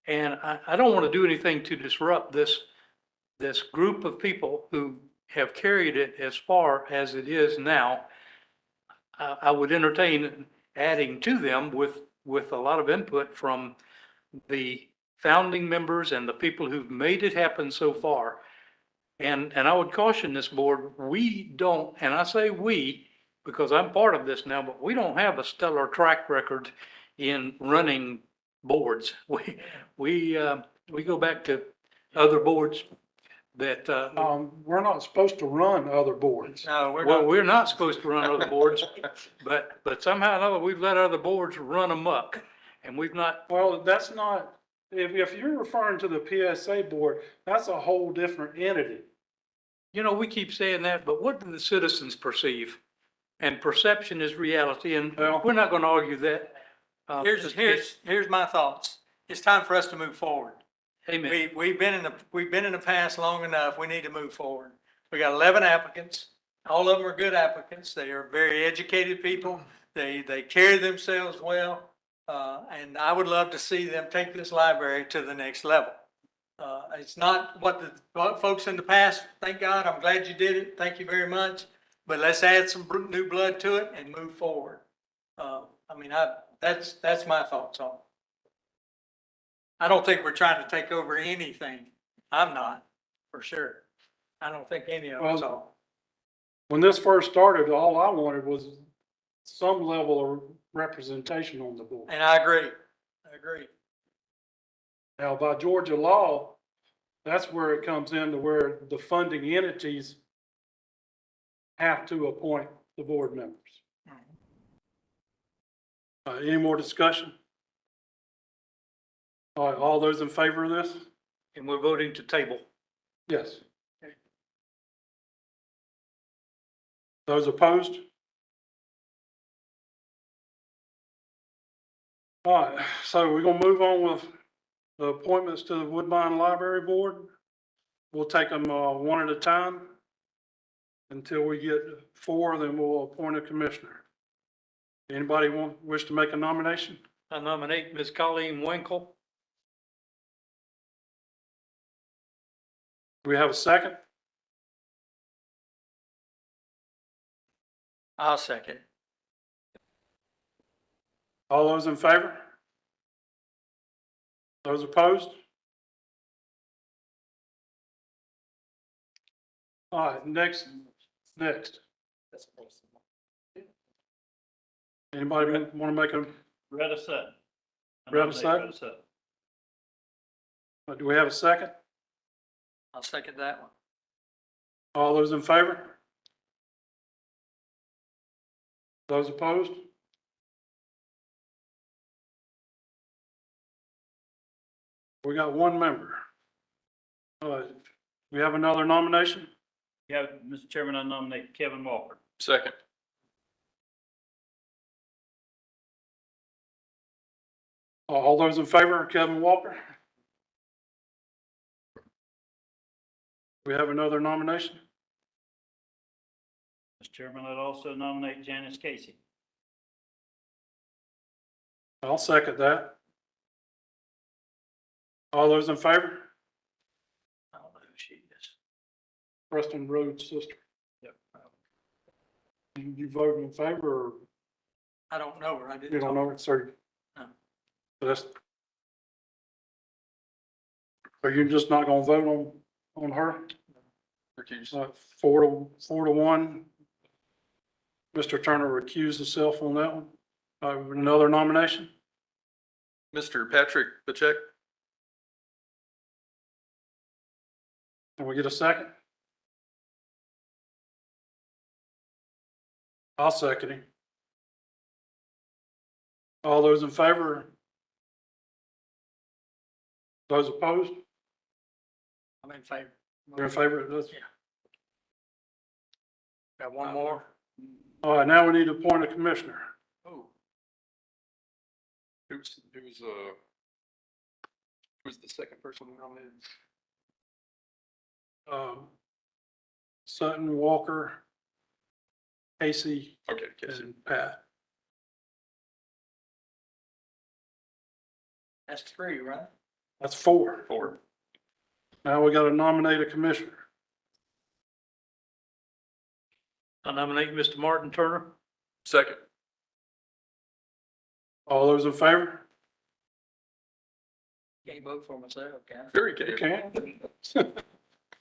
And I don't want to do anything to disrupt this group of people who have carried it as far as it is now. I would entertain adding to them with a lot of input from the founding members and the people who've made it happen so far. And I would caution this board, we don't, and I say we, because I'm part of this now, but we don't have a stellar track record in running boards. We go back to other boards that, We're not supposed to run other boards. No, we're well, not. we're not supposed to run other boards, but somehow or another, we've let other boards run amok. And we've not, Well, that's not, if you're referring to the PSA board, that's a whole different entity. we keep saying that, but what do the citizens perceive? And perception is reality, and Well- we're not going to argue that. Here's my thoughts. It's time for us to move forward. Amen. We've been in the past long enough. We need to move forward. We got 11 applicants. All of them are good applicants. They are very educated people. They carry themselves well. And I would love to see them take this library to the next level. It's not what folks in the past, thank God, I'm glad you did it. Thank you very much. But let's add some new blood to it and move forward. That's my thoughts on it. I don't think we're trying to take over anything. I'm not, for sure. I don't think any of us are. When this first started, all I wanted was some level of representation on the board. And I agree. Now, by Georgia law, that's where it comes into where the funding entities have to appoint the board members. Any more discussion? All right, all those in favor of this? And we're voting to table. Yes. Those opposed? All right, so we're gonna move on with the appointments to the Woodbine Library Board. We'll take them one at a time until we get 4, then we'll appoint a commissioner. Anybody wish to make a nomination? I nominate Ms. Colleen Winkle. Do we have a second? I'll second. All those in favor? Those opposed? All right, next next? Anybody want to make a, Retta Sutton. I Retta nominate Sutton? Retta Sutton. do we have a second? I'll second that one. All those in favor? Those opposed? We got one member. We have another nomination? Yeah, Mr. Chairman, I nominate Kevin Walker. Second. All those in favor of Kevin Walker? We have another nomination? Mr. Chairman, I'd also nominate Janice Casey. I'll second that. All those in favor? I don't know who she is. Preston Rhodes' sister. Yep. You voted in favor or I don't know her. I you didn't. don't know it, sir? No. That's. Are you just not gonna vote on her? Recuse. 4-1. Mr. Turner recused himself on that one. Another nomination? Mr. Patrick Bachek. Can we get a second? I'll second him. All those in favor? Those opposed? I'm in favor. You're in favor of this? Yeah. Got one more? All right, now we need to appoint a commissioner. Oh. Who's the second person nominated? Sutton, Walker, Casey, Okay, Casey. and Pat. That's three, right? That's 4. 4. Now we got to nominate a commissioner. I nominate Mr. Martin Turner. Second. All those in favor? Can't vote for myself, can I? Very You good. can.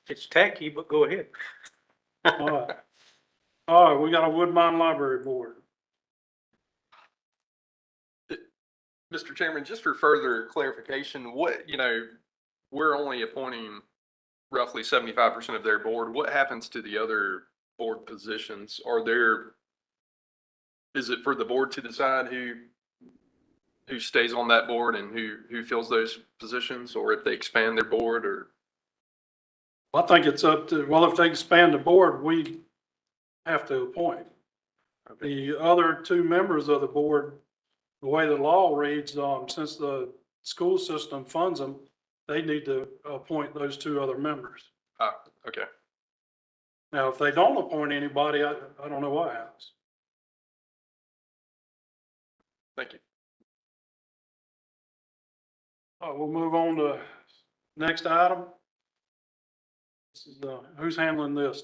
It's tacky, but go ahead. All right. All right, we got a Woodbine Library Board. Mr. Chairman, just for further clarification, we're only appointing roughly 75% of their board. What happens to the other board positions? Is it for the board to decide who stays on that board and who fills those positions, or if they expand their board, or? I think it's up to, well, if they expand the board, we have to appoint. The other 2 members of the board, the way the law reads, since the school system funds them, they need to appoint those 2 other members. Ah, okay. Now, if they don't appoint anybody, I don't know what happens. Thank you. All right, we'll move on to next item. This is, who's handling this?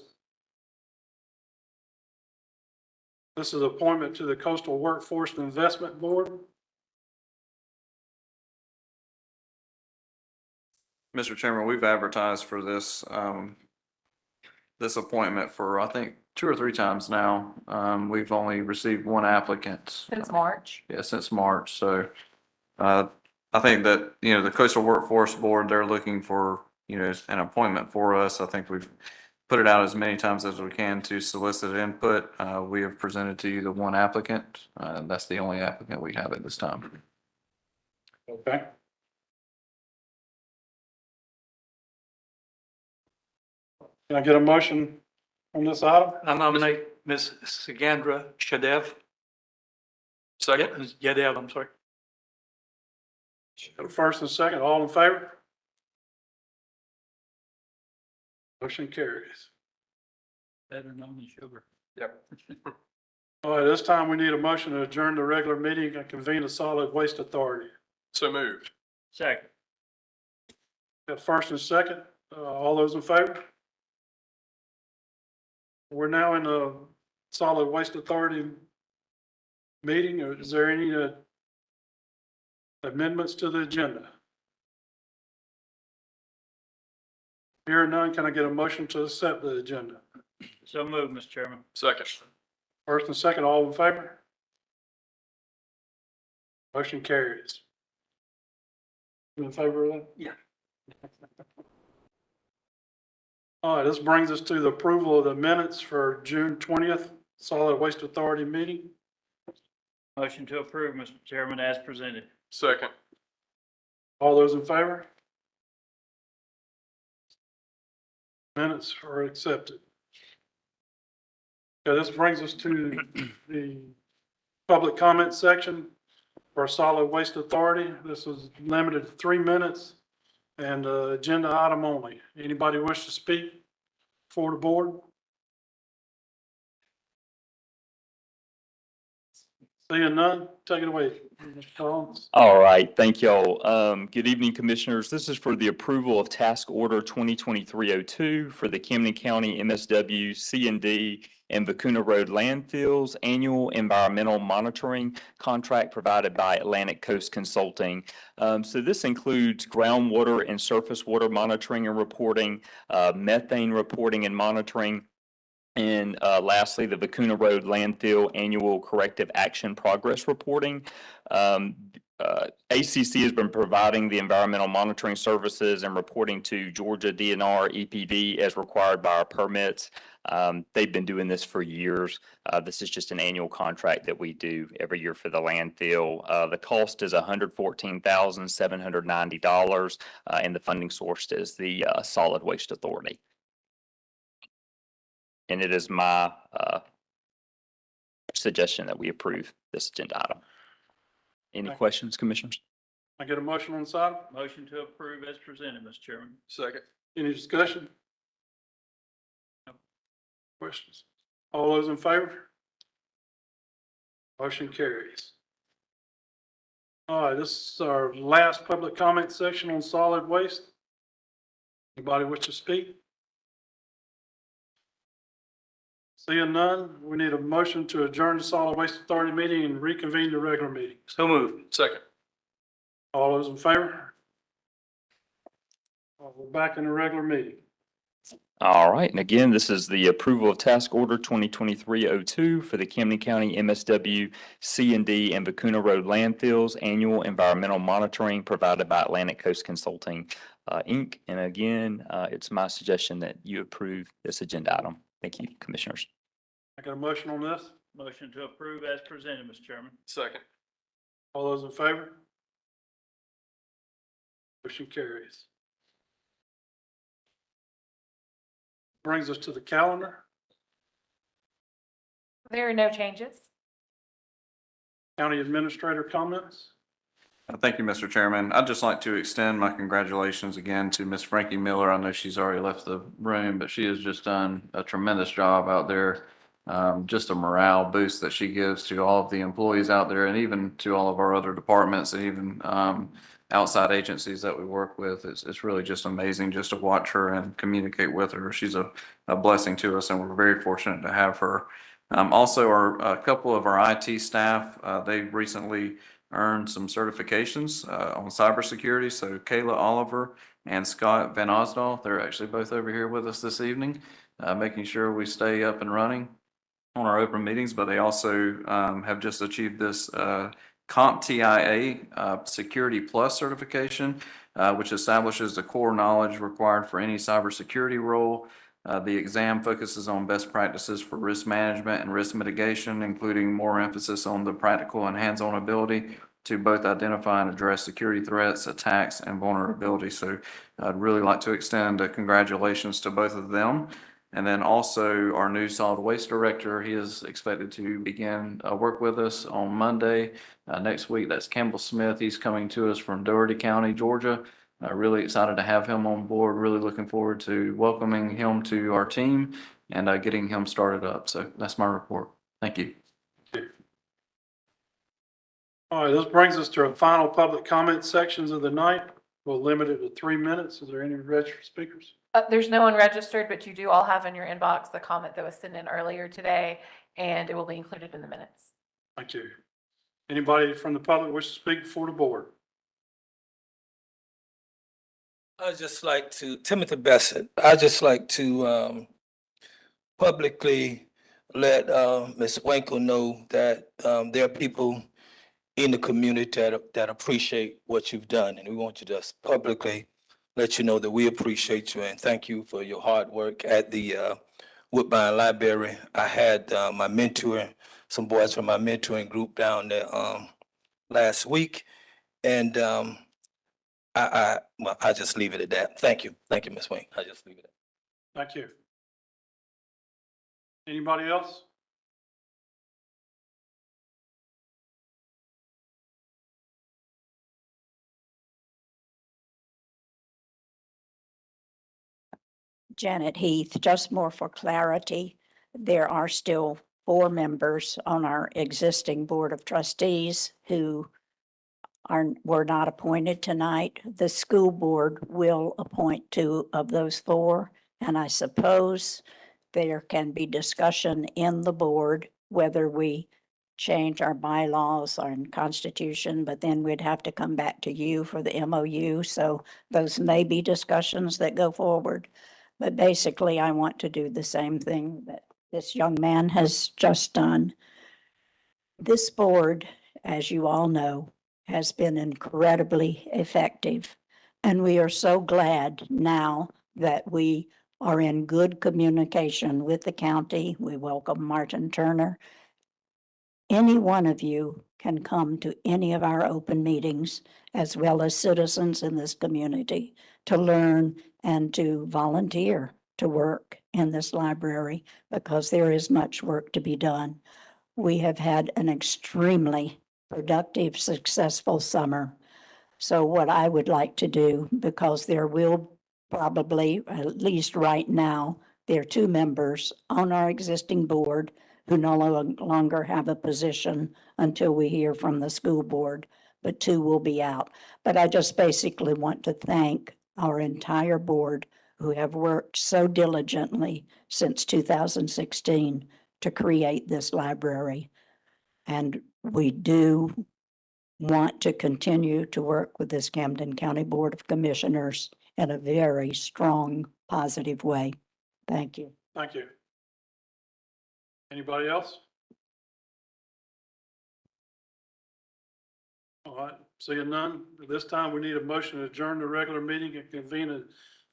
This is appointment to the Coastal Workforce Investment Board. Mr. Chairman, we've advertised for this, this appointment for, I think, 2 or 3 times now. We've only received 1 applicant. Since March. Yeah, since March. So, I think that, the Coastal Workforce Board, they're looking for, an appointment for us. I think we've put it out as many times as we can to solicit input. We have presented to you the 1 applicant. That's the only applicant we have at this time. Okay. Can I get a motion on this item? I nominate Ms. Sagandra Shadev. Second. Yadev, I'm sorry. First and second, all in favor? Motion carries. Better known as sugar. Yep. All right, this time we need a motion to adjourn the regular meeting and convene a solid waste authority. So moved. Second. Got first and second, all those in favor? We're now in a solid waste authority meeting. Is there any amendments to the agenda? Hearing none, can I get a motion to accept the agenda? So moved, Mr. Chairman. Second. First and second, all in favor? Motion carries. You in favor of that? Yeah. All right, this brings us to the approval of the minutes for June 20th, Solid Waste Authority meeting. Motion to approve, Mr. Chairman, as presented. Second. All those in favor? Minutes are accepted. Okay, this brings us to the public comment section for Solid Waste Authority. This is limited to 3 minutes and agenda item only. Anybody wish to speak for the board? Seeing none, take it away, Mr. Collins. All right, thank y'all. Good evening, Commissioners. This is for the approval of Task Order 2023-02 for the Camden County MSW C&D and Vicuna Road landfills annual environmental monitoring contract provided by Atlantic Coast Consulting. So this includes groundwater and surface water monitoring and reporting, methane reporting and monitoring, and lastly, the Vicuna Road landfill annual corrective action progress reporting. ACC has been providing the environmental monitoring services and reporting to Georgia DNR EPD as required by our permits. They've been doing this for years. This is just an annual contract that we do every year for the landfill. The cost is $114,790, and the funding source is the Solid Waste Authority. And it is my suggestion that we approve this agenda item. Any questions, Commissioners? I get a motion on the side? Motion to approve as presented, Mr. Chairman. Second. Any discussion? Questions? All those in favor? Motion carries. All right, this is our last public comment section on solid waste. Anybody wish to speak? Seeing none, we need a motion to adjourn the Solid Waste Authority meeting and reconvene the regular meeting. So moved. Second. All those in favor? We're back in the regular meeting. All right, and again, this is the approval of Task Order 2023-02 for the Camden County MSW C&D and Vicuna Road landfills annual environmental monitoring provided by Atlantic Coast Consulting, Inc. And again, it's my suggestion that you approve this agenda item. Thank you, Commissioners. I got a motion on this. Motion to approve as presented, Mr. Chairman. Second. All those in favor? Motion carries. Brings us to the calendar. There are no changes. County Administrator comments. Thank you, Mr. Chairman. I'd just like to extend my congratulations again to Miss Frankie Miller. I know she's already left the room, but she has just done a tremendous job out there. Just a morale boost that she gives to all of the employees out there and even to all of our other departments and even outside agencies that we work with. It's really just amazing just to watch her and communicate with her. She's a blessing to us and we're very fortunate to have her. Also, a couple of our IT staff, they recently earned some certifications on cybersecurity. So Kayla Oliver and Scott Van Osdal, they're actually both over here with us this evening, making sure we stay up and running on our open meetings, but they also have just achieved this CompTIA Security Plus certification, which establishes the core knowledge required for any cybersecurity role. The exam focuses on best practices for risk management and risk mitigation, including more emphasis on the practical and hands-on ability to both identify and address security threats, attacks, and vulnerabilities. So I'd really like to extend congratulations to both of them. And then also our new solid waste director, he is expected to begin work with us on Monday next week. That's Campbell Smith. He's coming to us from Doherty County, Georgia. Really excited to have him on board. Really looking forward to welcoming him to our team and getting him started up. So that's my report. Thank you. All right, this brings us to our final public comment sections of the night. We'll limit it to 3 minutes. Is there any registered speakers? There's no one registered, but you do all have in your inbox the comment that was sent in earlier today, and it will be included in the minutes. Thank you. Anybody from the public wish to speak before the board? I'd just like to, Timothy Bessett, I'd just like to publicly let, Ms. Winkle know that, there are people in the community that appreciate what you've done. And we want to just publicly let you know that we appreciate you and thank you for your hard work at the, Woodbine Library. I had, my mentor, some boys from my mentoring group down there, last week. And, well, I just leave it at that. Thank you. Thank you, Ms. Wing. I just leave it at that. Thank you. Anybody else? Janet Heath, just more for clarity, there are still 4 members on our existing Board of Trustees who were not appointed tonight. The school board will appoint 2 of those 4, and I suppose there can be discussion in the board whether we change our bylaws or constitution, but then we'd have to come back to you for the MOU. So those may be discussions that go forward. But basically, I want to do the same thing that this young man has just done. This board, as you all know, has been incredibly effective. And we are so glad now that we are in good communication with the county. We welcome Martin Turner. Any one of you can come to any of our open meetings, as well as citizens in this community, to learn and to volunteer to work in this library, because there is much work to be done. We have had an extremely productive, successful summer. So what I would like to do, because there will probably, at least right now, there are 2 members on our existing board who no longer have a position until we hear from the school board, but 2 will be out. But I just basically want to thank our entire board who have worked so diligently since 2016 to create this library. And we do want to continue to work with this Camden County Board of Commissioners in a very strong, positive way. Thank you. Thank you. Anybody else? All right, seeing none. At this time, we need a motion to adjourn the regular meeting and convene an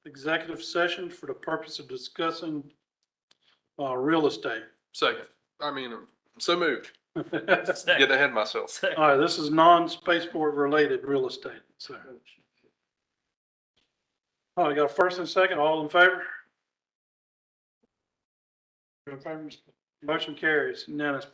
executive session for the purpose of discussing real estate. Second, so moved. Get ahead of myself. All right, this is non-spaceport related real estate, so. All right, got a first and second, all in favor? Motion carries unanimous.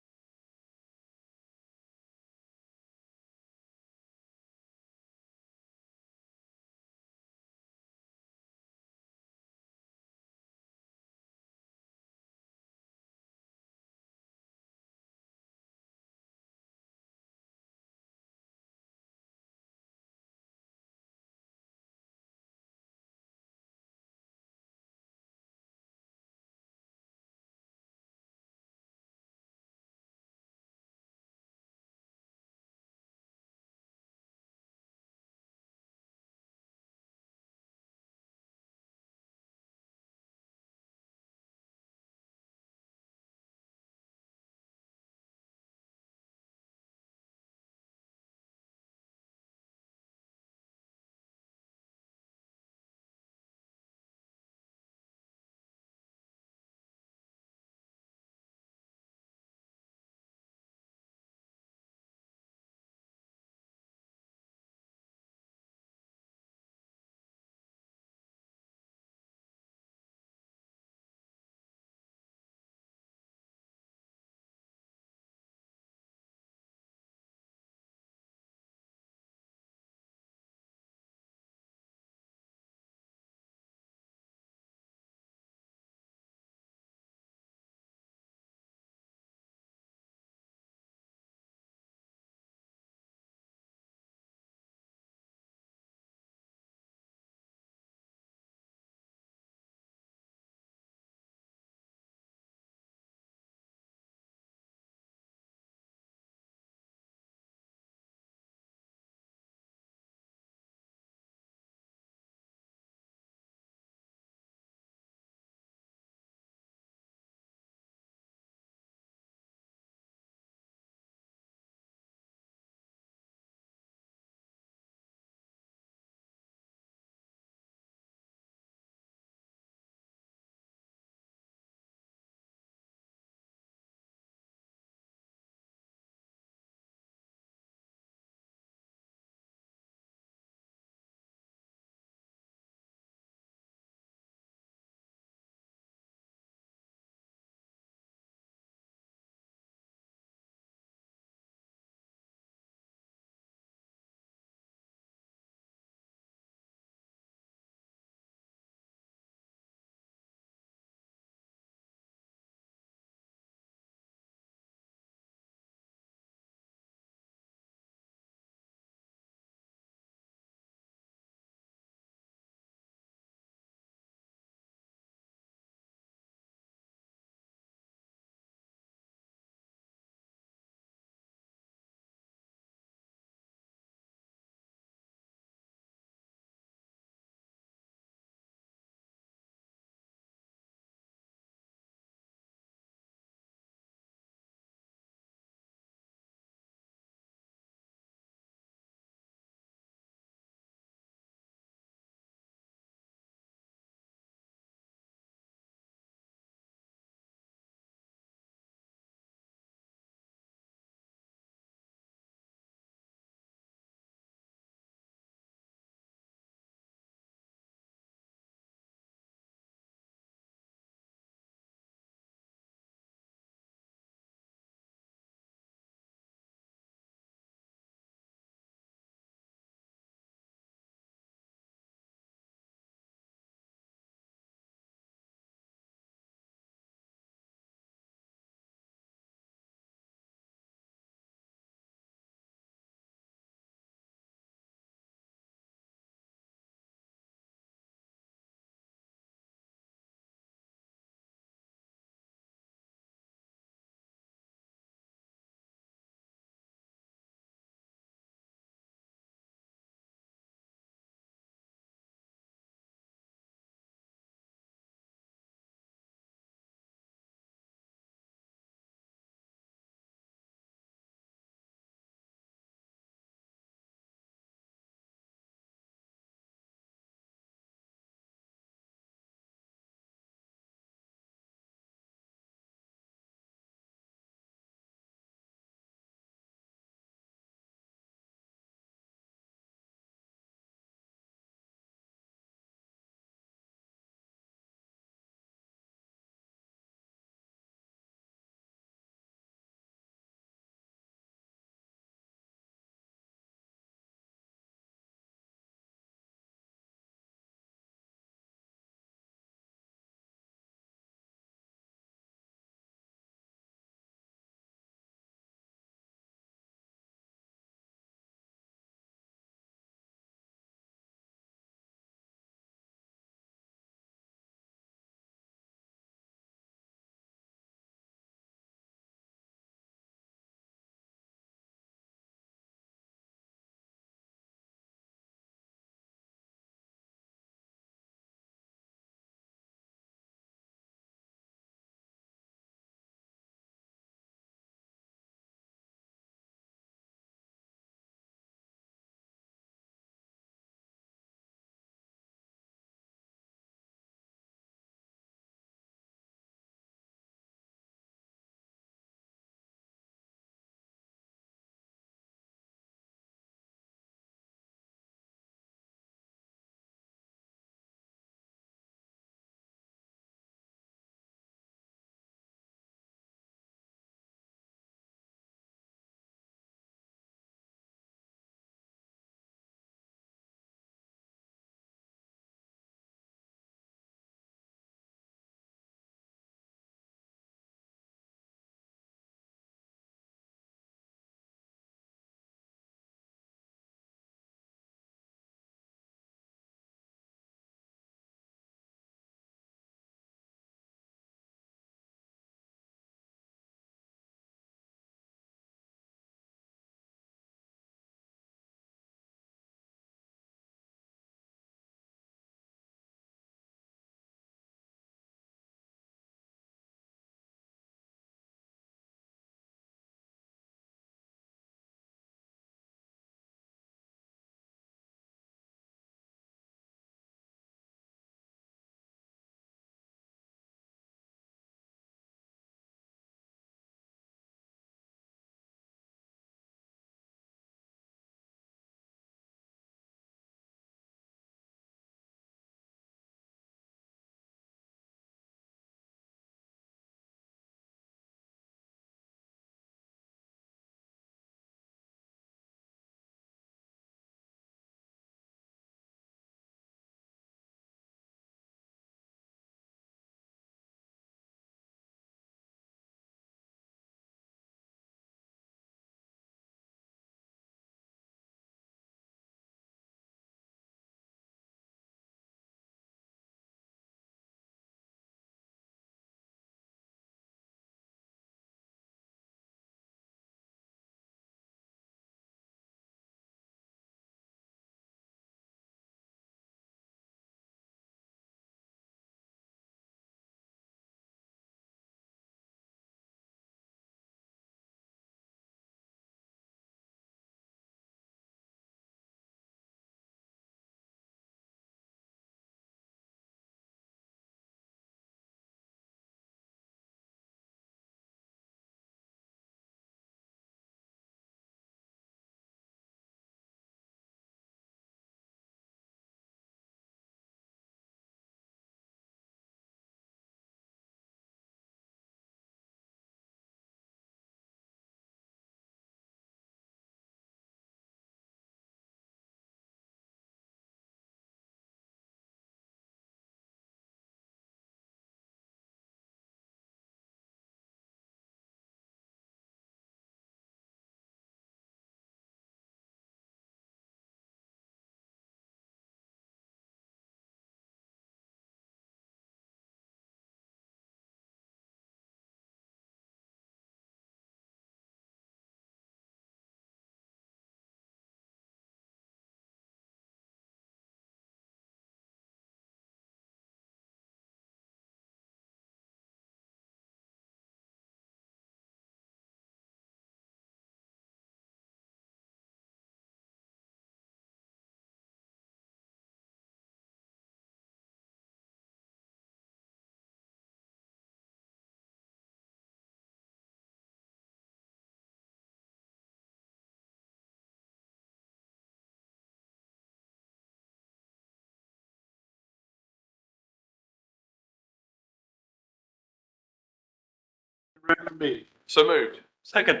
regular meeting? So moved. Second.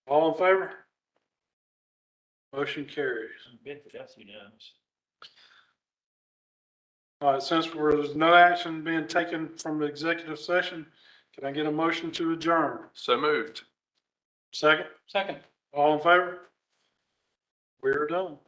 All in favor? Motion carries. All right, since there's no action being taken from the executive session, can I get a motion to adjourn? So moved. Second? Second. All in favor? We're done.